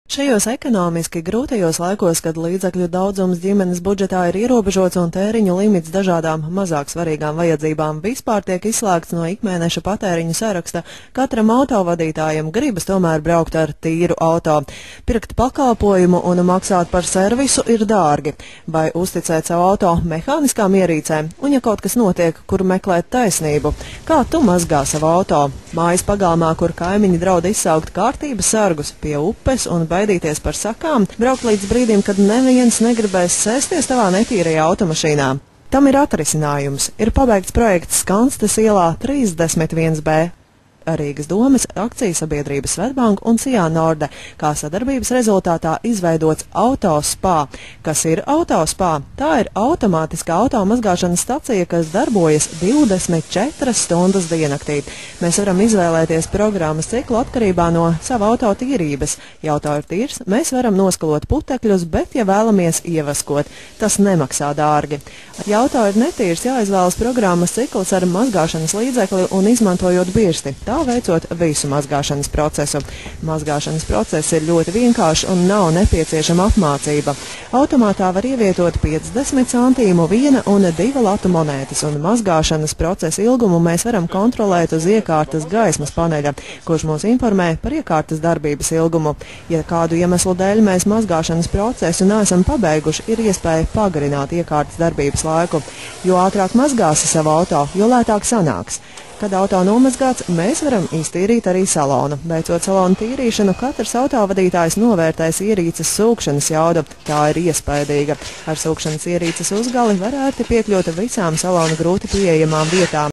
Šajos ekonomiski grūtajos laikos, kad līdzekļu daudzums ģimenes budžetā ir ierobežots un tēriņu limits dažādām mazāk svarīgām vajadzībām vispār tiek izslēgts no ikmēneša patēriņu saraksta, katram autovadītājam gribas tomēr braukt ar tīru auto. Pirkt pakalpojumu un maksāt par servisu ir dārgi. Vai uzticēt savu auto mehāniskām ierīcēm? Un ja kaut kas notiek, kur meklēt taisnību? Kā tu mazgā savu auto? Mājas pagalmā, kur kaimiņi draud izsaukt kārtības sargus, pie upes un baidīties par sakām, braukt līdz brīdim, kad neviens negribēs sēsties tavā netīrajā automašīnā. Tam ir atrisinājums. Ir pabeigts projekts Skanstes ielā 31B. Rīgas domes, akcijas-sabiedrības Svetbank un Sijā Norde, kā sadarbības rezultātā izveidots AutoSpā. Kas ir AutoSpā? Tā ir automātiskā automazgāšanas stacija, kas darbojas 24 stundas diennaktī. Mēs varam izvēlēties programmas ciklu atkarībā no sava auto tīrības. Ja auto ir tīrs, mēs varam noskalot putekļus, bet ja vēlamies ievaskot, tas nemaksā dārgi. Ja auto ir netīrs, jāizvēlas programmas cikls ar mazgāšanas līdzekli un izmantojot birsti, tā veicot visu mazgāšanas procesu. Mazgāšanas process ir ļoti vienkāršs un nav nepieciešama apmācība. Automātā var ievietot 50 centīmu, 1 un 2 latu monētas, un mazgāšanas procesa ilgumu mēs varam kontrolēt uz iekārtas gaismas paneļa, kurš mūs informē par iekārtas darbības ilgumu. Ja kādu iemeslu dēļ mēs mazgāšanas procesu neesam pabeiguši, ir iespēja pagarināt iekārtas darbības laiku. Jo ātrāk mazgāsi savu auto, jo lētāk sanāks. Kad auto nomazgāts, mēs varam iztīrīt arī salonu. Beidzot salonu tīrīšanu, katrs autovadītājs novērtēs ierīces sūkšanas jaudu. Tā ir iespaidīga. Ar sūkšanas ierīces uzgali var ērti piekļūt visām salonu grūti pieejamām vietām.